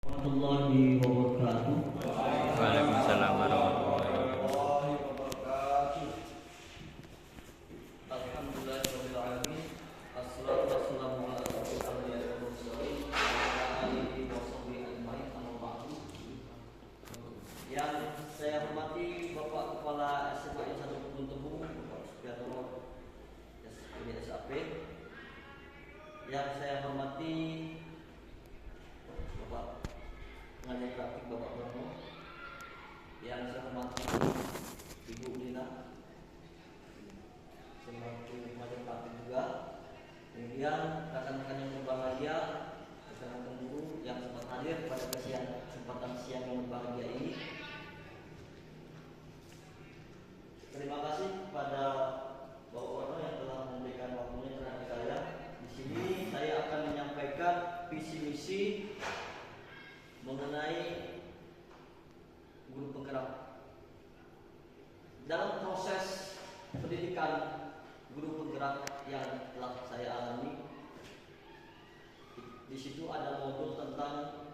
warahmatullahi wabarakatuh. Waalaikumsalam warahmatullahi wabarakatuh. Alhamdulillahirabbil alamin. Assalatu wassalamu ala asyrofil mursalin wa ala alihi washabbihi ajmain. Amma ba'du. Yang saya hormati Bapak Kepala SMA N 1 Kebun Tebu, Bapak Supriyanto SAP. Yang saya hormati Bapak Pengajar Praktik Bapak Brono, yang saya hormati Ibu Lina selaku pengajar praktik juga, kemudian rekan-rekan yang berbahagia, rekan-rekan guru yang sempat hadir pada kesempatan siang yang berbahagia ini. Terima kasih kepada Bapak Brono yang telah memberikan waktunya terhadap saya. Di sini saya akan menyampaikan visi misi mengenai guru penggerak. Dalam proses pendidikan guru penggerak yang telah saya alami, di situ ada modul tentang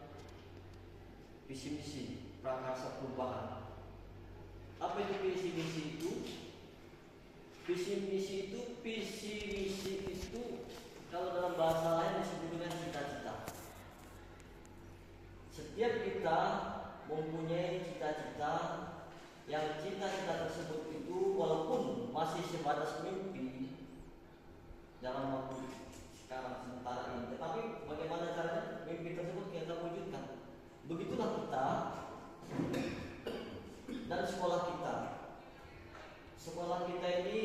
visi misi prakarsa perubahan. Apa itu visi misi itu? Visi misi itu kalau dalam bahasa lain disebut dengan cita-cita. Setiap kita mempunyai cita-cita, yang cita-cita tersebut itu walaupun masih sebatas mimpi dalam waktu sekarang sementara ini, tetapi bagaimana caranya mimpi tersebut kita wujudkan. Begitulah kita dan sekolah kita. Sekolah kita ini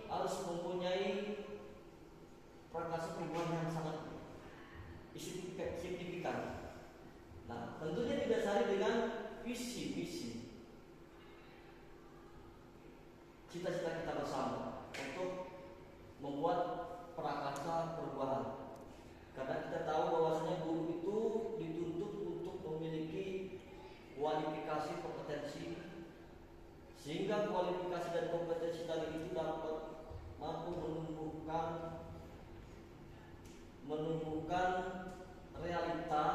harus mempunyai prakarsa perubahan yang sangat signifikan. Nah, tentunya didasari dengan visi-visi cita-cita kita bersama untuk membuat prakarsa perubahan. Karena kita tahu bahwasanya guru itu dituntut untuk memiliki kualifikasi kompetensi, sehingga kualifikasi dan kompetensi tadi itu dapat mampu menumbuhkan realita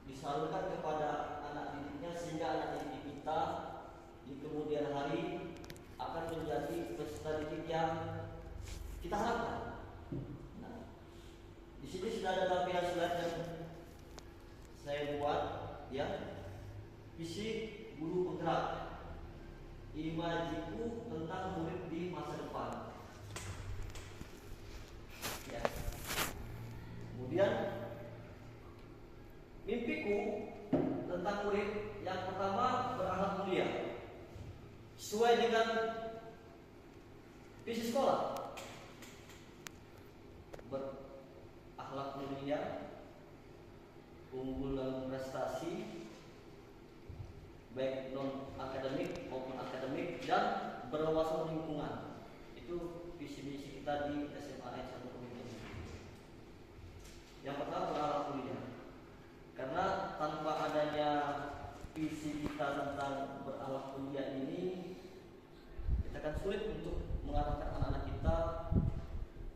disalurkan kepada anak didiknya, sehingga anak didik kita di kemudian hari akan menjadi peserta didik yang kita harapkan. Nah, di sini sudah ada tampilan slide yang saya buat, ya. Visi guru penggerak, imajiku tentang murid di masa depan. Ya. Kemudian mimpiku tentang murid yang pertama berakhlak mulia sesuai dengan visi sekolah. Berakhlak mulia, unggul dalam prestasi baik non akademik maupun akademik, dan berwawasan lingkungan. Itu visi misi kita di SMA N 1 Kebun Tebu. Yang pertama berakhlak mulia. Karena tanpa adanya visi kita tentang berakhlak mulia ini, kita akan sulit untuk mengarahkan anak-anak kita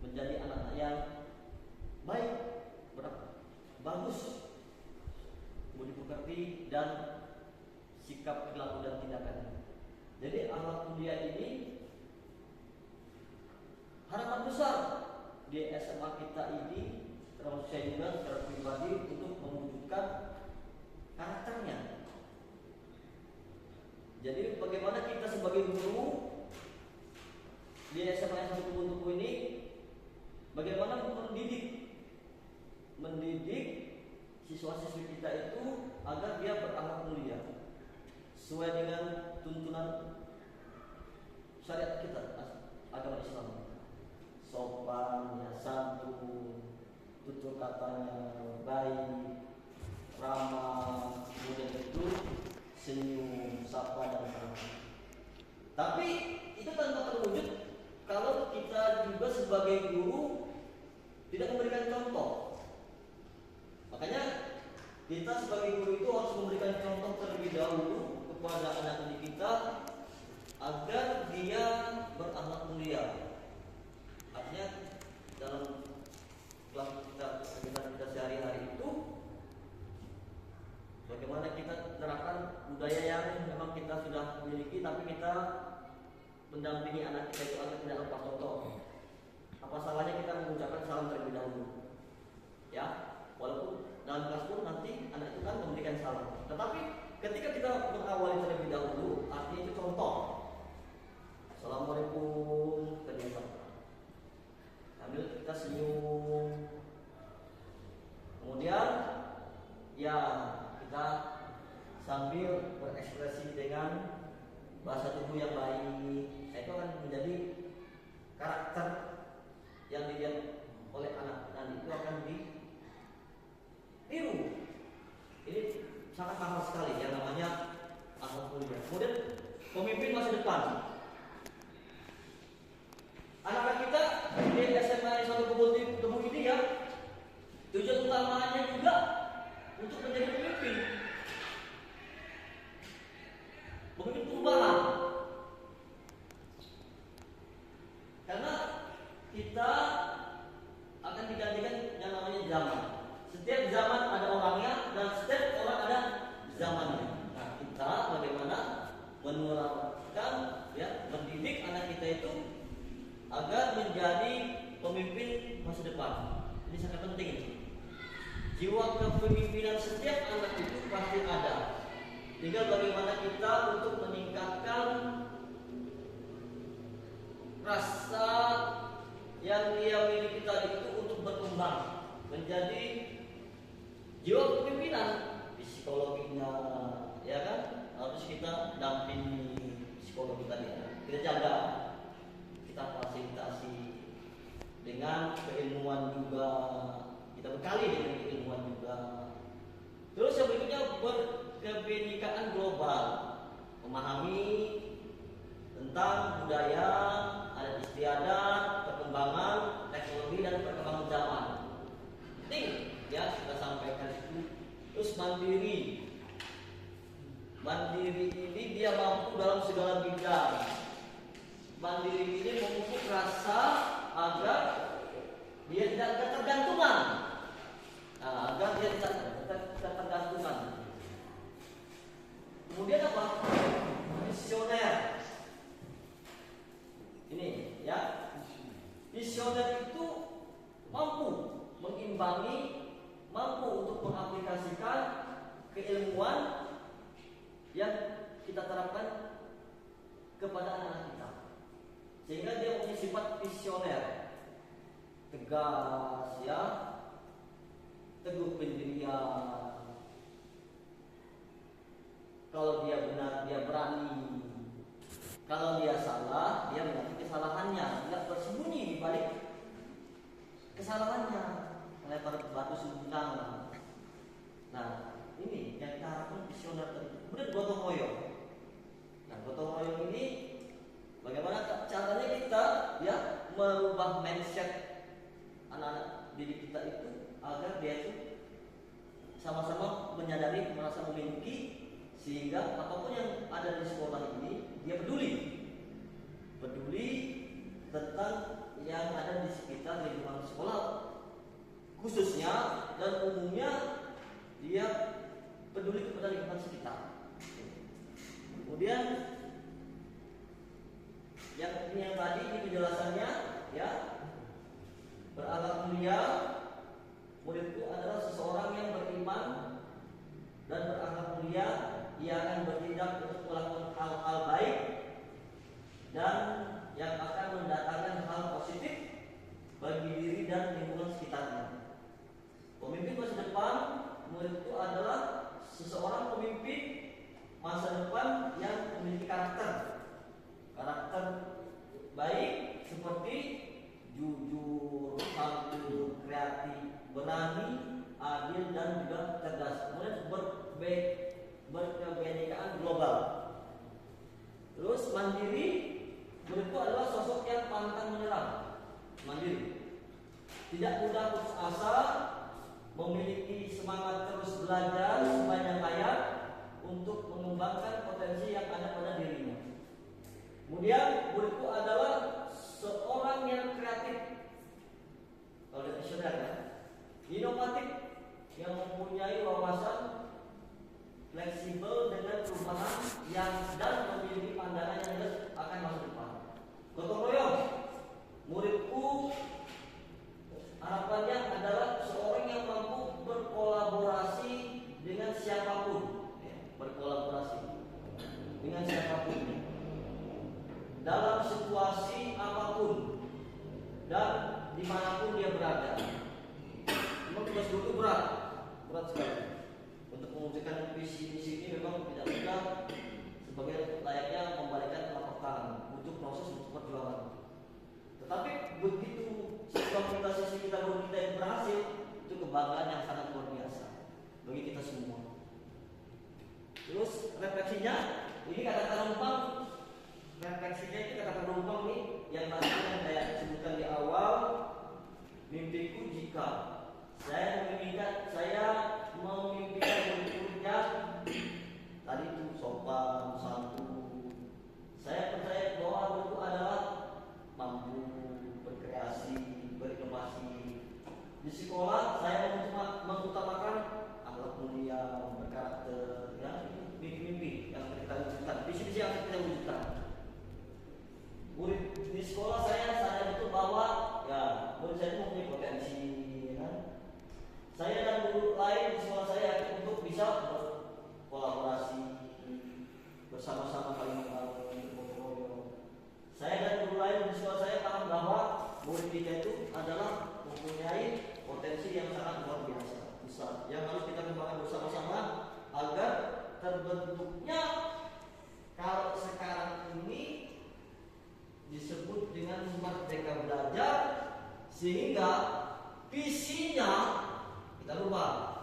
menjadi anak-anak yang baik, bagus, budi pekerti, dan sikap perilaku dan tindakannya. Jadi akhlak mulia ini harapan besar di SMA kita ini, termasuk saya juga secara pribadi, untuk mewujudkan karakternya. Jadi bagaimana kita sebagai guru di SMA N 1 Kebun Tebu ini, bagaimana mendidik siswa-siswi kita itu agar dia berakhlak mulia sesuai dengan tuntunan syariat kita, agama Islam. Sopan, ya, santun, tutur katanya baik, ramah, kemudian itu senyum, sapa, dan salam. Tapi itu tanpa terwujud kalau kita juga sebagai guru tidak memberikan contoh. Makanya kita sebagai guru itu harus memberikan contoh terlebih dahulu kepada anak didik kita agar dia berakhlak mulia. Artinya dalam kelas kita sehari-hari itu kita senyum. Kemudian ya kita sambil berekspresi dengan bahasa tubuh yang baik. Itu akan menjadi karakter yang dilihat oleh anak dan itu akan ditiru. Ini sangat mahal sekali yang namanya akhlak mulia. Kemudian pemimpin masa depan. Anak-anak kita di SMA satu kebun tebu ini ya, tujuan utamanya juga untuk menjadi pemimpin. Pemimpin perubahan. Karena kita akan digantikan yang namanya zaman. Setiap zaman ada orangnya dan setiap orang ada zamannya. Nah, kita bagaimana menerapkan ya, mendidik anak kita itu agar menjadi pemimpin masa depan. Ini sangat penting. Jiwa kepemimpinan setiap anak itu pasti ada. Tinggal bagaimana kita untuk meningkatkan rasa yang dia miliki tadi itu untuk berkembang menjadi jiwa kepemimpinan. Psikologinya ya kan harus kita dampingi psikologi tadi ya. Kita jaga, kita fasilitasi dengan keilmuan juga, kita bekali dengan keilmuan juga. Terus yang berikutnya berkebinekaan global, memahami tentang budaya, adat istiadat, perkembangan teknologi dan perkembangan zaman. Penting ya kita sampaikan itu. Terus mandiri. Mandiri ini dia mampu dalam segala bidang. Mandiri ini memupuk rasa agar dia tidak ketergantungan. Nah, agar dia tidak ketergantungan. Kemudian apa? Visioner. Ini ya. Visioner itu mampu mengimbangi, mampu untuk mengaplikasikan keilmuan yang kita terapkan kepada anak-anak kita. Sehingga dia punya sifat visioner, tegas ya, teguh pendirian. Kalau dia benar dia berani, kalau dia salah dia mengakui kesalahannya, tidak bersembunyi di balik kesalahannya, melempar batu sembunyi. Nah ini yang kita harapkan visioner tadi. Kemudian gotong royong. Nah gotong royong ini bagaimana caranya kita ya merubah mindset anak-anak didik kita itu agar dia itu sama-sama menyadari, merasa memiliki, sehingga apapun yang ada di sekolah ini dia peduli tentang yang ada di sekitar lingkungan sekolah khususnya dan umumnya dia peduli kepada lingkungan sekitar. Kemudian yang tadi ini penjelasannya ya, berakhlak mulia. Murid itu adalah seseorang yang beriman dan berakhlak mulia. Ia akan bertindak untuk melakukan hal-hal baik dan yang akan mendatangkan hal positif bagi diri dan lingkungan sekitarnya. Pemimpin masa depan, murid itu adalah seseorang pemimpin masa depan yang memiliki karakter baik seperti jujur, santun, kreatif, berani, adil dan juga cerdas. Kemudian berkebinekaan global. Terus mandiri, murid itu adalah sosok yang pantang menyerah. Mandiri, tidak mudah putus asa, memiliki semangat terus belajar sepanjang hayat untuk mengembangkan potensi yang ada pada dirinya. Kemudian murid itu adalah seorang yang kreatif, kalau visioner ya, inovatif, yang mempunyai wawasan fleksibel dengan perubahan yang dan memiliki pandangan yang jelas akan masa depan. Gotong royong, muridku harapannya adalah seorang yang mampu berkolaborasi dengan siapapun, berkolaborasi dengan siapapun dalam situasi apapun dan dimanapun dia kerajaan. Memang tugas guru itu berat sekali. Untuk mewujudkan visi misi ini memang tidak mudah. Sebagai layaknya membalikan telapak tangan, butuh proses, butuh perjuangan. Tetapi begitu sisi kita guru kita yang berhasil, itu kebanggaan yang sangat luar biasa bagi kita semua. Terus refleksinya, ini kata-kata numpang. Refleksinya itu kata-kata numpang nih yang tadi yang saya sebutkan di awal. Mimpiku jika saya memimpikan murid-muridnya tadi itu sopan, santun. Saya percaya bahwa itu adalah mampu berkreasi, berinovasi. Di sekolah saya mengutamakan akhlak mulia, berkarakter, ya, mimpi-mimpi yang kita wujudkan, visi-visi yang kita wujudkan. Murid di sekolah saya betul bahwa ya murid saya itu mempunyai potensi, ya kan? Saya dan guru lain di sekolah saya untuk bisa berkolaborasi bersama-sama saling membangun. Saya dan guru lain di sekolah saya paham bahwa murid kita itu adalah mempunyai potensi yang sangat luar biasa besar yang harus kita kembangkan bersama-sama agar terbentuknya kalau sekarang ini disebut dengan merdeka belajar, sehingga visinya kita rubah.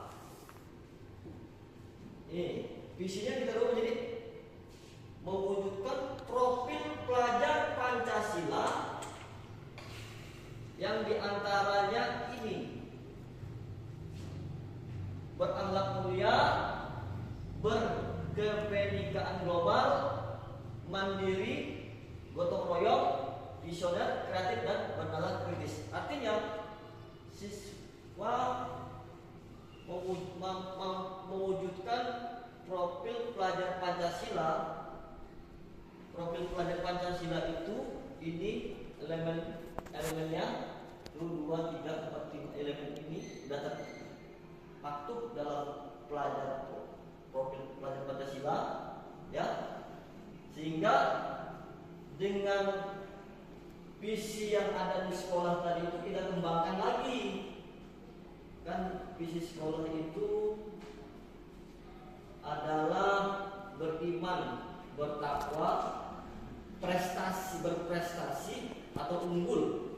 Visinya kita rubah jadi mewujudkan profil pelajar Pancasila yang diantaranya ini: berakhlak mulia, berkebenekaan global, mandiri, gotong royong, visioner, kreatif, dan bernalar kritis. Artinya siswa mewujudkan profil pelajar Pancasila. Profil pelajar Pancasila itu ini elemennya 1, 2, 3, 4, 5 elemen ini sudah termaktub dalam profil pelajar Pancasila, ya, sehingga dengan visi yang ada di sekolah tadi itu kita kembangkan lagi. Kan visi sekolah itu adalah beriman, bertakwa, berprestasi atau unggul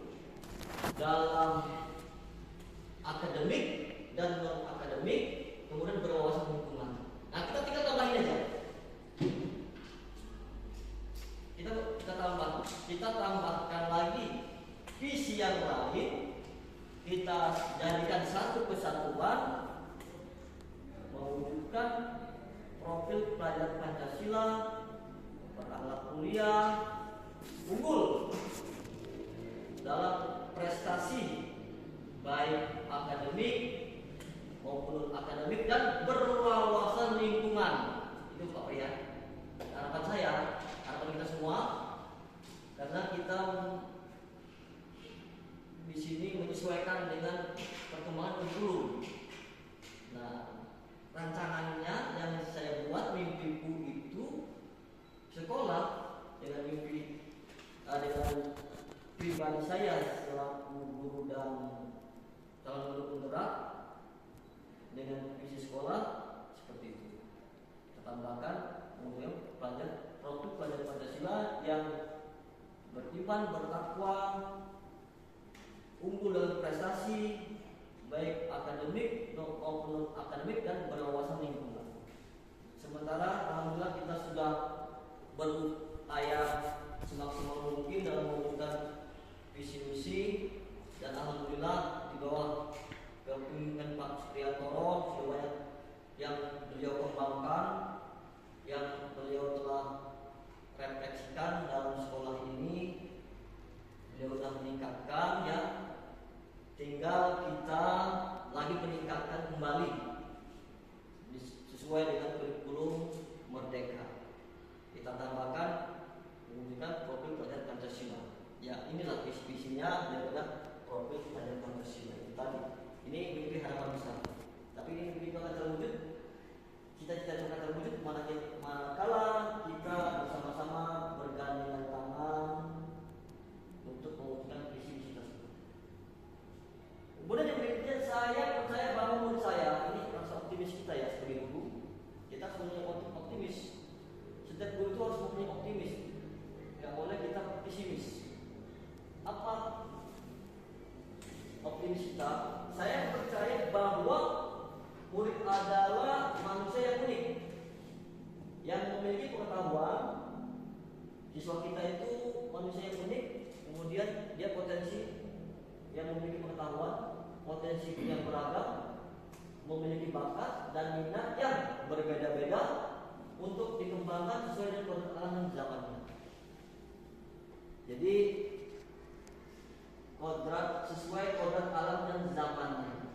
dalam akademik dan non akademik, kemudian berwawasan lingkungan. Nah, kita tinggal tambahin aja. Kita tambahkan lagi visi yang lain, kita jadikan satu kesatuan, mewujudkan profil pelajar Pancasila, berakhlak mulia, unggul dalam prestasi baik akademik maupun akademik dan berwawasan lingkungan. Itu Pak ya. Harapan saya, harapan kita semua, karena kita di sini menyesuaikan dengan perkembangan kurikulum. Nah, rancangannya yang saya buat, mimpiku itu sekolah dengan dengan pribadi saya selaku guru dan calon guru penggerak dengan visi sekolah seperti itu. Kita tambahkan kemudian profil pelajar Pancasila yang beriman, bertakwa, unggul dalam prestasi baik akademik maupun non akademik dan berwawasan lingkungan. Sementara alhamdulillah kita sudah berupaya semaksimal mungkin dalam mewujudkan visi misi, dan alhamdulillah di bawah kepemimpinan Pak Supriyantoro sebanyak yang beliau kembangkan, yang beliau telah refleksikan dalam sekolah ini, beliau sudah meningkatkan, ya, tinggal kita lagi meningkatkan kembali sesuai dengan kurikulum Merdeka. Kita tambahkan menggunakan profil pelajar Pancasila. Ya, inilah visi-visinya daripada profil pelajar Pancasila itu tadi. Ini mimpi harapan besar. Tapi ini mimpi akan terwujud, cita-cita akan terwujud manakala kita bersama-sama bergandengan tangan untuk mewujudkan visi-visi tersebut. Visita, saya percaya bahwa murid adalah manusia yang unik, yang memiliki pengetahuan. Siswa kita itu manusia yang unik, kemudian dia potensi yang memiliki pengetahuan, potensi yang beragam, memiliki bakat dan minat yang berbeda-beda untuk dikembangkan sesuai dengan keadaan zamannya. Jadi kodrat sesuai kodrat alam dan zamannya.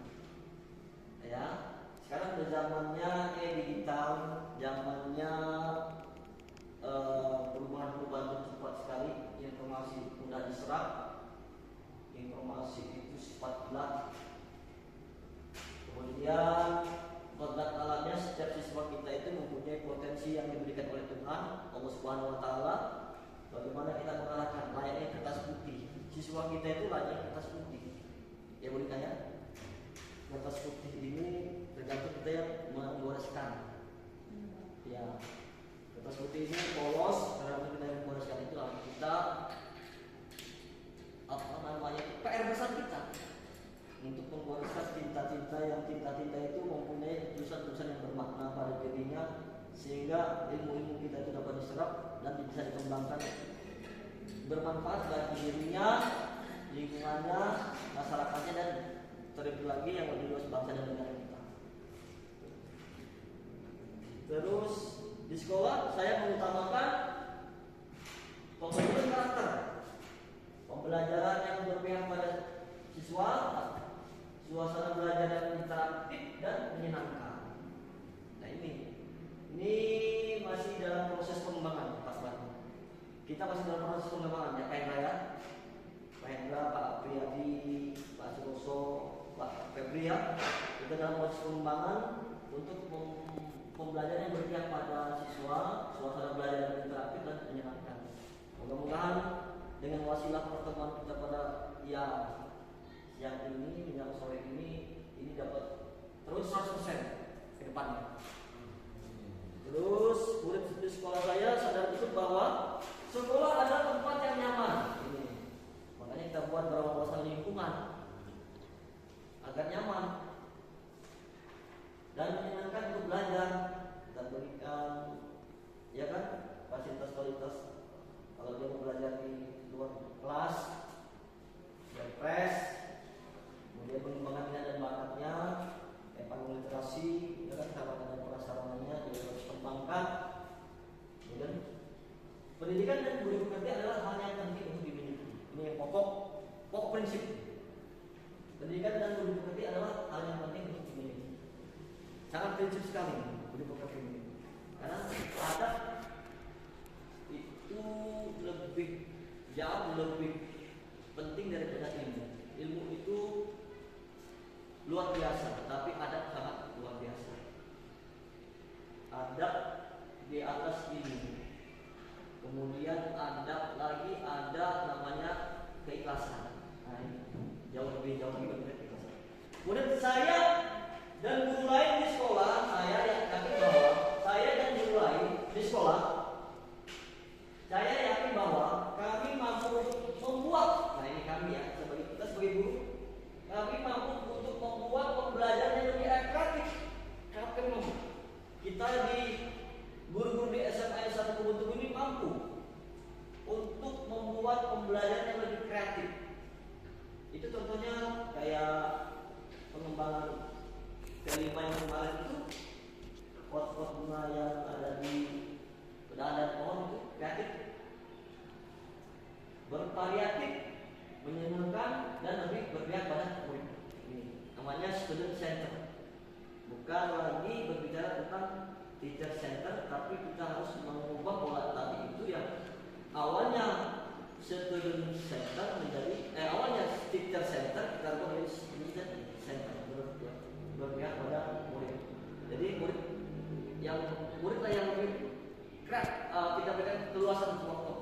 Ya, sekarang udah zamannya digital, zamannya perubahan-perubahan cepat sekali, informasi mudah diserap, informasi itu sifat gelap. Kemudian kodrat alamnya setiap siswa kita itu mempunyai potensi yang diberikan oleh Tuhan Allah Subhanahu Wa Taala. Bagaimana kita mengalahkan layaknya kertas putih. Siswa kita itu layaknya kertas putih. Ya boleh tanya. Kertas putih ini tergantung kita yang menggoreskan. Ya, kertas putih ini polos, karena kita yang menggoreskan itu lalu kita PR besar kita untuk menggoreskan tinta-tinta itu mempunyai tulisan-tulisan yang bermakna pada dirinya, sehingga ilmu-ilmu kita itu dapat diserap dan bisa dikembangkan bermanfaat bagi dirinya, lingkungannya, masyarakatnya, dan terlebih lagi yang lebih luas bangsa dan negara kita. Terus di sekolah saya mengutamakan pembentukan karakter, pembelajaran yang berpihak pada siswa, suasana belajar yang interaktif dan menyenangkan. Nah ini masih dalam proses pengembangan Pak Bani. Kita masih dalam proses pengembangan ya, Pak Hendra ya, Pak Hendra, Pak Priyadi, Pak Suroso, Pak Febri ya. Kita dalam proses pengembangan untuk pembelajaran yang berpihak pada siswa, suasana belajar yang interaktif dan menyenangkan. Mudah-mudahan dengan wasilah pertemuan kita pada yang sore ini dapat terus 100% ke depannya. Terus murid di sekolah saya sadar betul bahwa sekolah adalah tempat yang nyaman. Makanya kita buat kawasan lingkungan agar nyaman dan menyenangkan untuk belajar, dan berikan ya kan fasilitas-fasilitas. Kalau dia mau belajar di luar kelas, press, kemudian pengembangan minat dan bakatnya, panggung literasi, ya kan, sarana dan prasarananya juga harus kembangkan. Kemudian pendidikan dan budi pekerti adalah hal yang penting untuk dimiliki. Ini yang pokok prinsip. Pendidikan dan budi pekerti adalah hal yang penting untuk dimiliki. Sangat prinsip sekali budi pekerti ini. Karena adab itu jauh lebih penting daripada ilmu. Ilmu itu luar biasa, tapi adab sangat luar biasa. Adab di atas ilmu. Kemudian adab lagi ada namanya keikhlasan. Nah, ini jauh lebih berbeda keikhlasan. Kemudian saya dan guru lain di sekolah, saya yakin bahwa saya dan guru lain di sekolah, saya yakin bahwa kami mampu membuat, nah ini kami ya, kita sebagai guru, kami mampu untuk membuat pembelajaran yang lebih kreatif. Kita di guru-guru di SMA S1 Kubutuh ini mampu untuk membuat pembelajaran yang lebih kreatif. Itu contohnya kayak pengembangan kelima yang kemarin itu, pot-pot bunga yang ada di pedahan dan pohon itu kreatif, bervariatif, menyenangkan dan lebih berpihak pada murid. Ini namanya student center. Bukan lagi berbicara tentang teacher center, tapi kita harus mengubah pola tadi itu yang awalnya student center menjadi awalnya teacher center, kita ubah menjadi student center, berpihak pada murid. Jadi murid lah yang lebih kita berikan keluasan waktu,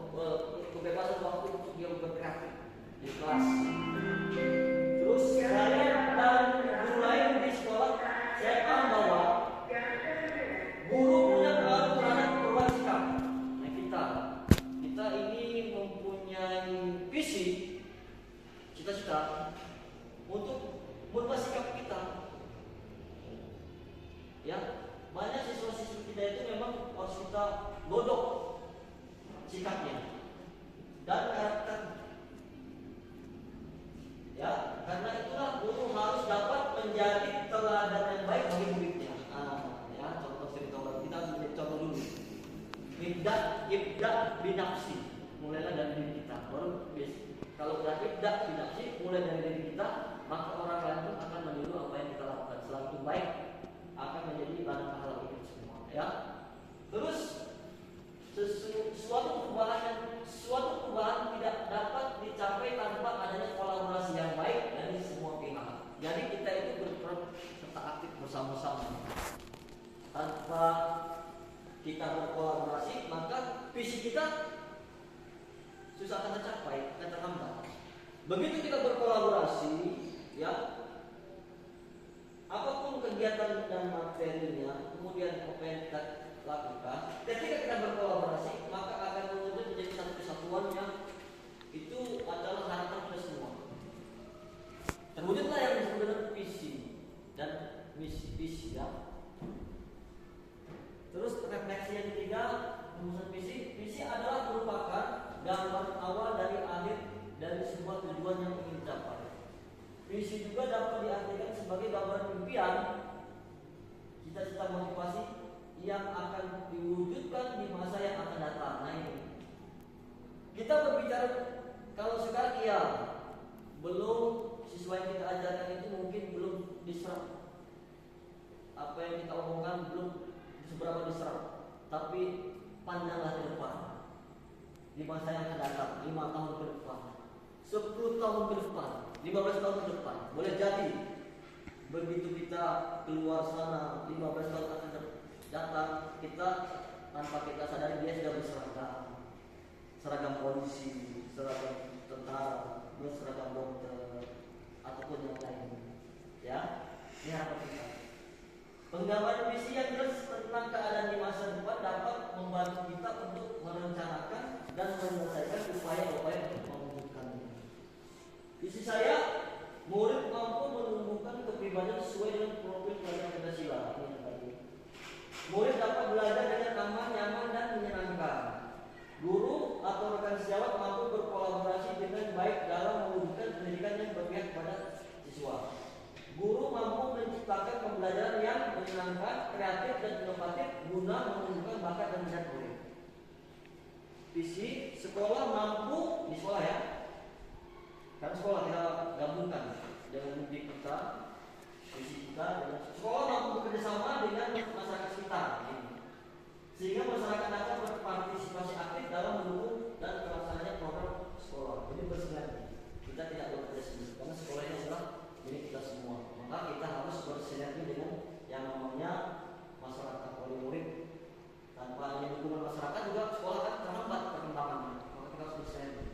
kebebasan waktu untuk dia berkreatif di kelas. Terus saya dan guru lain di sekolah, saya paham bahwa guru punya pengaruh terhadap perubahan sikap. Nah kita ini mempunyai visi, cita-cita teladan yang baik bagi muridnya. Ya, contoh cerita kita ambil contoh dulu. Ibda binafsi, mulailah dari diri kita. Baru kalau udah ibda binafsi, mulai dari diri kita, maka orang lain pun akan meniru apa yang kita lakukan. Selalu itu baik akan menjadi bahan pahala kita semua. Ya. Terus suatu perubahan tidak dapat dicapai tanpa adanya kolaborasi yang baik dari semua pihak. Jadi kita itu berperan serta aktif bersama-sama. Tanpa kita berkolaborasi, maka visi kita susah akan tercapai, akan terhambat. Begitu kita berkolaborasi, ya, apapun kegiatan dan materinya, kemudian apa yang kita lakukan, ketika kita berkolaborasi, maka akan menjadi satu kesatuan yang itu adalah harapan kita semua. Terwujudlah yang disebut dengan visi dan misi, ya. Terus refleksi yang ketiga, rumusan visi adalah merupakan gambaran awal dari akhir dari sebuah tujuan yang ingin dicapai. Visi juga dapat diartikan sebagai gambaran impian, cita-cita motivasi yang akan diwujudkan di masa yang akan datang. Nah ini kita berbicara kalau sekarang ya belum siswa yang kita ajarkan itu mungkin belum diserap, apa yang kita omongkan belum seberapa diserap, tapi pandanglah ke depan di masa yang akan datang, 5 tahun ke depan, 10 tahun ke depan, 15 tahun ke depan. Boleh jadi begitu kita keluar sana 15 tahun akan datang, kita tanpa kita sadari dia sudah seragam polisi, seragam tentara, seragam dokter ataupun yang lain. Ya, ini harapan kita. Penggambaran visi yang jelas tentang keadaan di masa depan dapat membantu kita untuk merencanakan dan menyelesaikan upaya-upaya untuk mewujudkannya. Visi saya, murid mampu menumbuhkan kepribadian sesuai dengan profil pelajaran Pancasila. Murid dapat belajar dengan aman, nyaman, dan menyenangkan. Guru atau rekan sejawat mampu berkolaborasi dengan baik dalam mewujudkan pendidikan yang berpihak pada siswa. Guru mampu menciptakan pembelajaran yang menyenangkan, kreatif, dan inovatif guna menumbuhkan bakat dan minat murid. Visi sekolah mampu di sekolah ya, kan sekolah kita gabungkan dengan mimpi kita, visi kita, dan sekolah mampu bekerjasama dengan masyarakat sekitar, sehingga masyarakat dapat berpartisipasi aktif dalam mendukung dan pelaksananya program sekolah. Jadi bersinergi. Kita tidak bekerja sendiri karena sekolah ini adalah milik kita semua. Maka kita harus bersinergi dengan yang namanya masyarakat oleh murid. Tanpa adanya dukungan masyarakat juga sekolah akan terhambat perkembangannya. Maka kita harus bersinergi.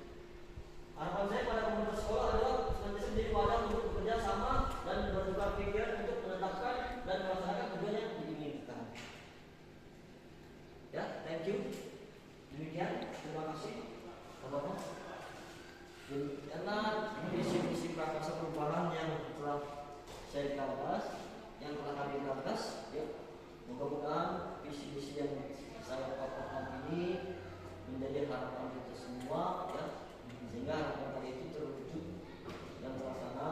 Harapan saya pada komunitas sekolah adalah senantiasa menjadi wadah untuk bekerja sama dan bertukar pikiran untuk menetapkan dan melaksanakan tujuan yang diinginkan. Ya, thank you. Demikian, terima kasih. Bapak-bapak. Karena visi-visi prakarsa perubahan yang telah saya gagas, yang telah kami gagas, ya, mudah-mudahan visi-visi yang saya paparkan ini menjadi harapan kita semua, ya, sehingga harapan tadi itu terwujud dan terlaksana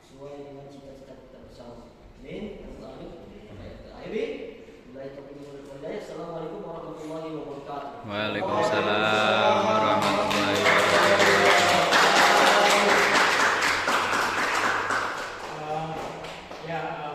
sesuai dengan cita-cita kita bersama. Amin. Assalamualaikum warahmatullahi wabarakatuh. Waalaikumsalam warahmatullahi wabarakatuh. Ya,